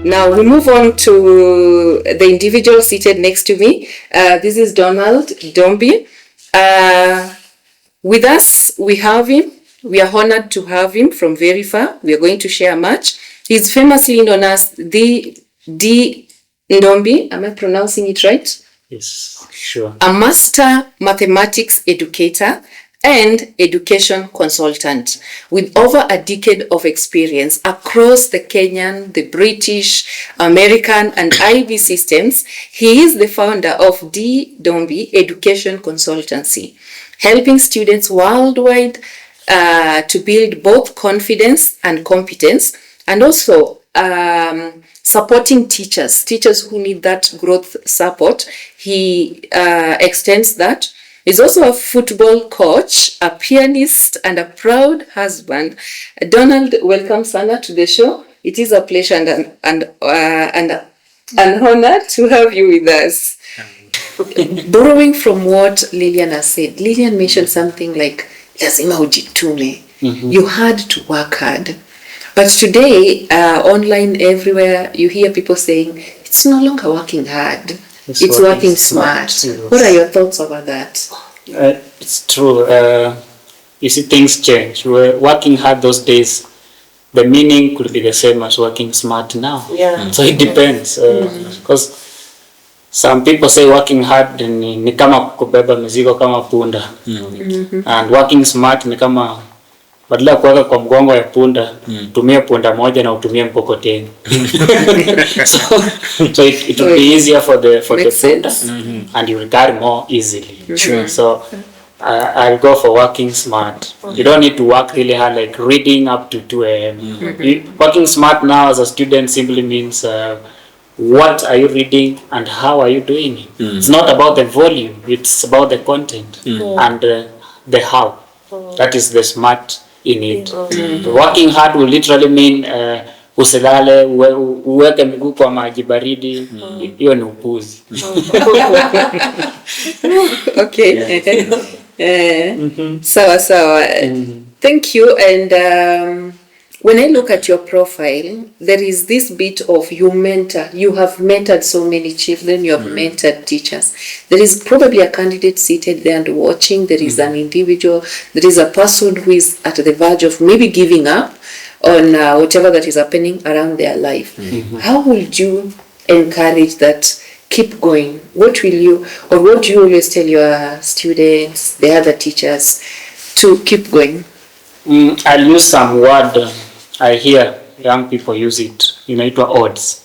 Now we move on to the individual seated next to me. This is Ndombi. With us, we have him. We are honored to have him from very far. We are going to share much. He's famously known as the Ndombi. Am I pronouncing it right? Yes, sure. A master mathematics educator and education consultant with over a decade of experience across the Kenyan, the British, American, and IB systems. He is the founder of Ndombi Education Consultancy, helping students worldwide to build both confidence and competence, and also supporting teachers who need that growth support. He extends that. He's also a football coach, a pianist, and a proud husband. Donald, welcome sana to the show. It is a pleasure and an honor to have you with us. Borrowing from what Lillian has said, Lillian mentioned something like, lazima ujitume. You had to work hard. But today, online everywhere, you hear people saying, it's no longer working hard. It's working smart. What are your thoughts about that? It's true. You see, things change. We were working hard those days. The meaning could be the same as working smart now. Yeah. So it depends. Because some people say working hard ni kama kubeba mizigo kama punda. And working smart ni kama badala kuweka kwa mgongo ya punda, tumia punda moja na utumie mkokoteni. So it will be easier for the punda, and you will carry more easily. Sure. So I'll go for working smart. You don't need to work really hard, like reading up to 2 a.m. Working smart now as a student simply means what are you reading and how are you doing it. It's not about the volume, it's about the content and the how. That is the smart in it. Working hard will literally mean usilale, uweke miguu kwa maji baridi. Hiyo ni upuzi. Okay. Sawa. Thank you. And when I look at your profile, there is this bit of you have mentored so many children, you have mentored teachers. There is probably a candidate seated there and watching. There is an individual, there is a person who is at the verge of maybe giving up on whatever that is happening around their life. How would you encourage that? Keep going. What do you always tell your students, the other teachers, to keep going? I'll use some word I hear young people use it. Inaitwa odds.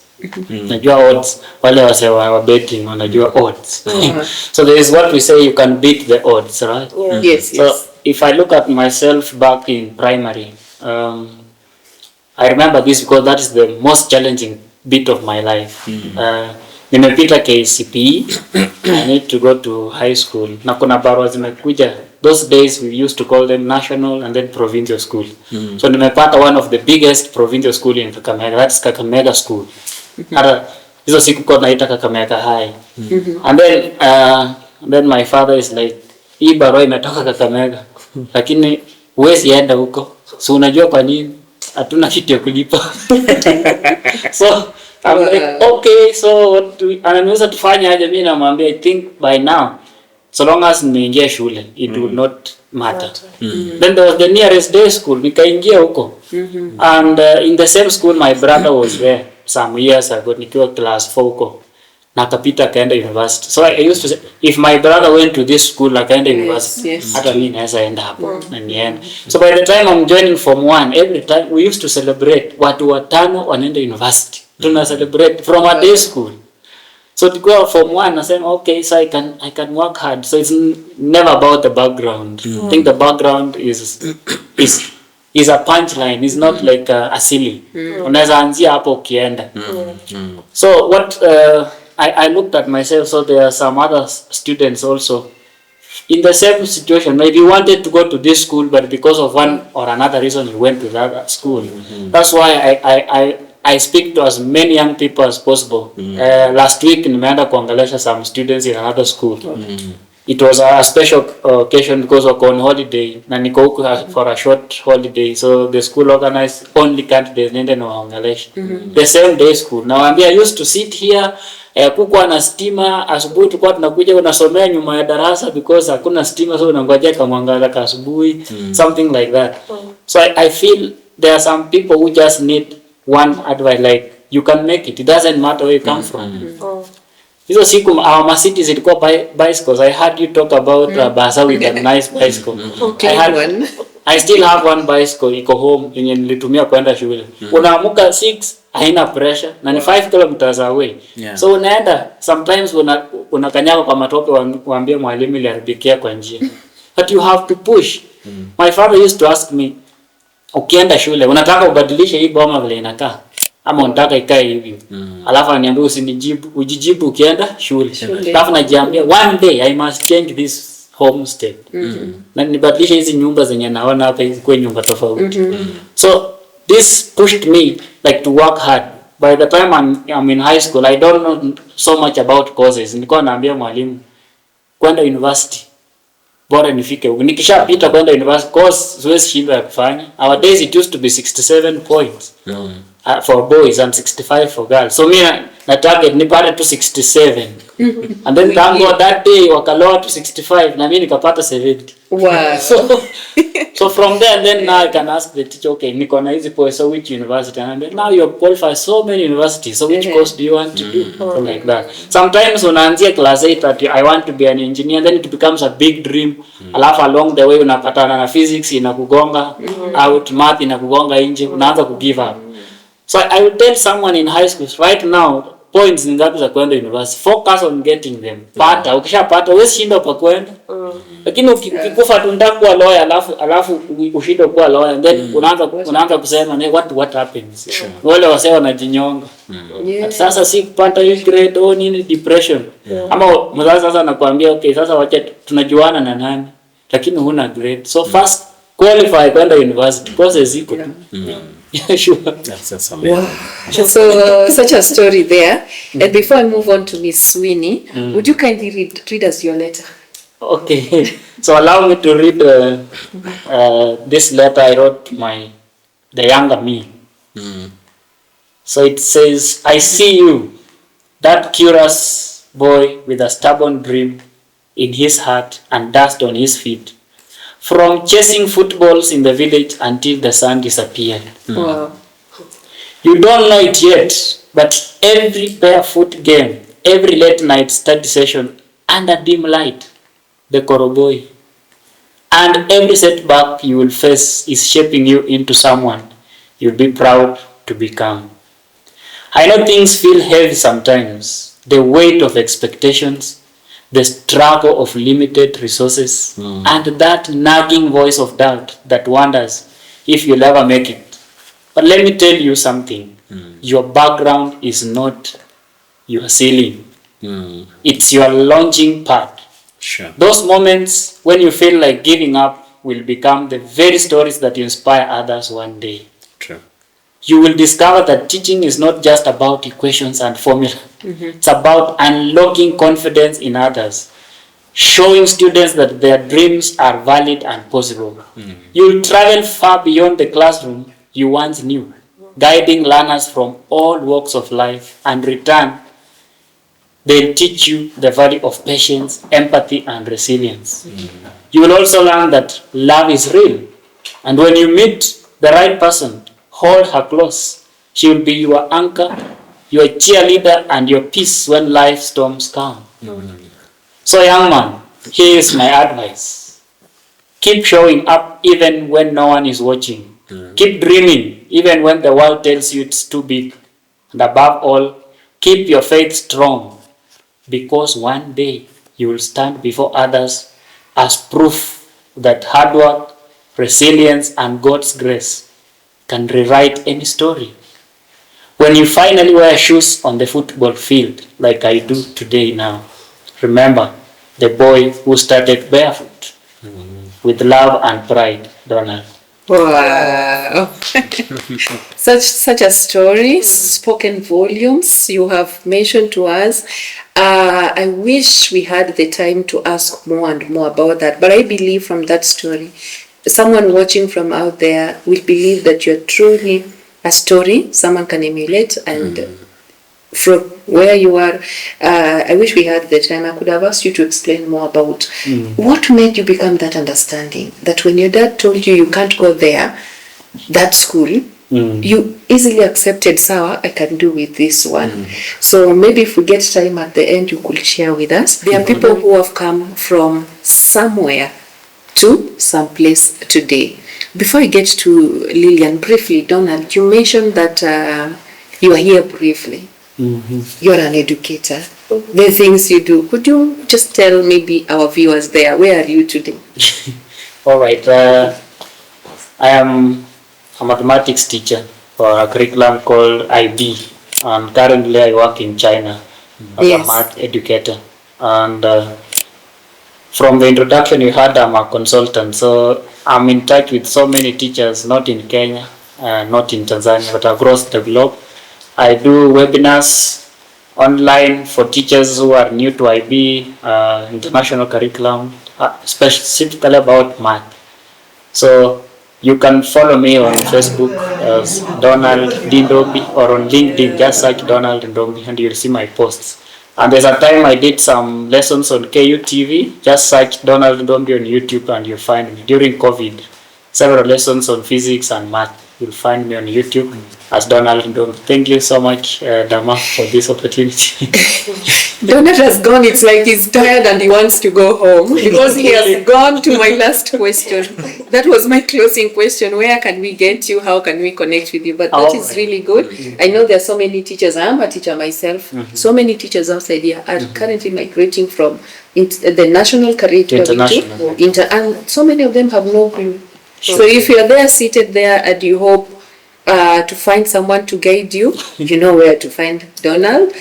Najua odds. Wale wase wa betting wanajua odds. So there is what we say, you can beat the odds, right? Yeah. Yes. So if I look at myself back in primary, I remember this because that is the most challenging bit of my life. Nimepita KCPE, I need to go to high school. Na kuna barua zimekuja. Those days we used to call them national and then provincial school. So nimepata one of the biggest provincial school in Kakamega. That's Kakamega School. Hizo siku kwa naita Kakamega High. And then my father is like, hii barua imetoka Kakamega. Lakini huwezi enda huko. So unajua kwa nini? Hatuna kitu ya kulipa. So I'm like, okay, so what do we, ananiweza tufanya aje? Mimi namwambia, I think by now, so long as nimeingia shule, it would not matter. Then there was the nearest day school, nikaingia huko. And in the same school, my brother was there some years ago, nikiwa class 4 huko. Na akapita akaenda university. So I used to say, if my brother went to this school, akaenda university, hata mimi naweza enda hapo na niende. So by the time I'm joining Form 1, every time we used to celebrate, watu watano wanaenda university. Tuna celebrate from a day school. So to go Form 1, nasema okay, so I can work hard. So it's never about the background. I think the background is a punchline. It's not like a silly. Unaweza anzia hapo ukienda. So what I looked at myself, so there are some other students also in the same situation. Maybe you wanted to go to this school, but because of one or another reason you went to that school. That's why I speak to as many young people as possible. Last week nimeenda kuongelesha some students in another school. it was a special occasion because wako on holiday na niko huku for a short holiday, so the school organized only candidates nende na waongelesha the same day school. Nawaambia I used to sit here, kukuwa na stima, asubuhi tulikuwa tunakuja unasomea nyuma ya darasa because hakuna stima, so unangojea kama mwangaza ka asubuhi, something like that. So I feel there are some people who just need one advice, like you can make it doesn't matter where you come from. Hizo siku our cities ilikuwa bicycles. I heard you talk about Basa with a nice bicycle. I still have one bicycle iko home yenye nilitumia kwenda shule. Unaamuka 6 haina pressure na ni 5 kilometers away. So unaenda sometimes unakanyaga kwa matope, waambie mwalimu iliharibikia kwa njia. But you have to push. My father used to ask me, ukienda shule unataka ubadilishe hii boma vile inakaa ama unataka ikae hivi? Alafu ananiambia ujijibu ukienda shule. Alafu najiambia one day I must change this homestead. Na nibadilishe hizi nyumba zenye naona hapa hizi kwa nyumba tofauti. So this pushed me like to work hard. By the time I'm in high school, I don't know so much about courses. Nilikuwa naambia mwalimu kwenda university bora nifike huko. Nikishapita kwenda university course siwezi shindwa ya kufanya. Our days it used to be 67 points. For boys and 65 for girls. So me na target nipate to 67. And then thank God that day wakaloa to 65 na mimi nikapata 70. Wow. So from there then now I can ask the teacher, okay, niko na hizi points, so which university? And then now you have qualified so many universities, so which course do you want to do? Like that. Sometimes unaanzia class 8 that I want to be an engineer, then it becomes a big dream. Alafu along the way unapatana na physics inakugonga out, math inakugonga nje, unaanza ku give up. So I will tell someone in high school right now, points ni ngapi za kwenda university, focus on getting them. Pata, ukishapata wewe shinda pa kwenda. Lakini ukikufa tu nataka kuwa lawyer alafu ushinda kuwa lawyer, then unaanza kusema what happens. Wale wasee wanajinyonga. Sasa si kupata hiyo grade au nini, depression. Ama mzazi sasa anakuambia okay, sasa wacha tunajuana na nani, lakini huna grade. So first qualify kwenda university, courses ziko. Yeah, sure. That's amazing. Wow. So such a story there. And before I move on to Miss Sweeney, would you kindly read us your letter? Okay. So allow me to read this letter I wrote the younger me. So it says, I see you, that curious boy with a stubborn dream in his heart and dust on his feet, from chasing footballs in the village until the sun disappeared. Wow. You don't know it yet, but every barefoot game, every late night study session under dim light, the Koroboy, and every setback you will face is shaping you into someone you'll be proud to become. I know things feel heavy sometimes, the weight of expectations, the struggle of limited resources, and that nagging voice of doubt that wonders if you'll ever make it. But let me tell you something. Your background is not your ceiling. It's your launching pad. Sure. Those moments when you feel like giving up will become the very stories that inspire others one day. True. You will discover that teaching is not just about equations and formula. It's about unlocking confidence in others, showing students that their dreams are valid and possible. You will travel far beyond the classroom you once knew, guiding learners from all walks of life, and return, they'll teach you the value of patience, empathy, and resilience. You will also learn that love is real, and when you meet the right person, hold her close. She will be your anchor, your cheerleader, and your peace when life storms come. So young man, here is my advice. Keep showing up even when no one is watching. Keep dreaming even when the world tells you it's too big. And above all, keep your faith strong, because one day you will stand before others as proof that hard work, resilience, and God's grace can rewrite any story. When you finally wear shoes on the football field, like I do today now, remember the boy who started barefoot. With love and pride, Donald. Wow. Such a story, spoken volumes you have mentioned to us. I wish we had the time to ask more and more about that, but I believe from that story, someone watching from out there will believe that you're truly a story someone can emulate, and from where you are, I wish we had the time. I could have asked you to explain more about what made you become that understanding, that when your dad told you can't go there, that school, you easily accepted, sawa, I can do with this one. So maybe if we get time at the end, you could share with us. There are people who have come from somewhere to some place today. Before I get to Lillian, briefly, Donald, you mentioned that you are here briefly. You're an educator. The things you do, could you just tell maybe our viewers there, where are you today? All right. I am a mathematics teacher for a curriculum called IB, and currently I work in China as a math educator. And from the introduction you heard, I'm a consultant, so I'm in touch with so many teachers, not in Kenya, not in Tanzania, but across the globe. I do webinars online for teachers who are new to IB, international curriculum, specifically about math. So you can follow me on Facebook as Donald Ndombi, or on LinkedIn, just search Donald Ndombi and you'll see my posts. And there's a time I did some lessons on KU TV, just search Donald Ndombi on YouTube and you'll find me. During COVID, several lessons on physics and math. You'll find me on YouTube as Donald Ndombi. Thank you so much, Dama, for this opportunity. Donald has gone. It's like he's tired and he wants to go home because he has gone to my last question. That was my closing question. Where can we get you? How can we connect with you? But that is really good. I know there are so many teachers. I am a teacher myself. So many teachers outside here are currently migrating from the national curriculum and so many of them have no clue. So if you're there, seated there, and you hope to find someone to guide you, you know where to find Donald.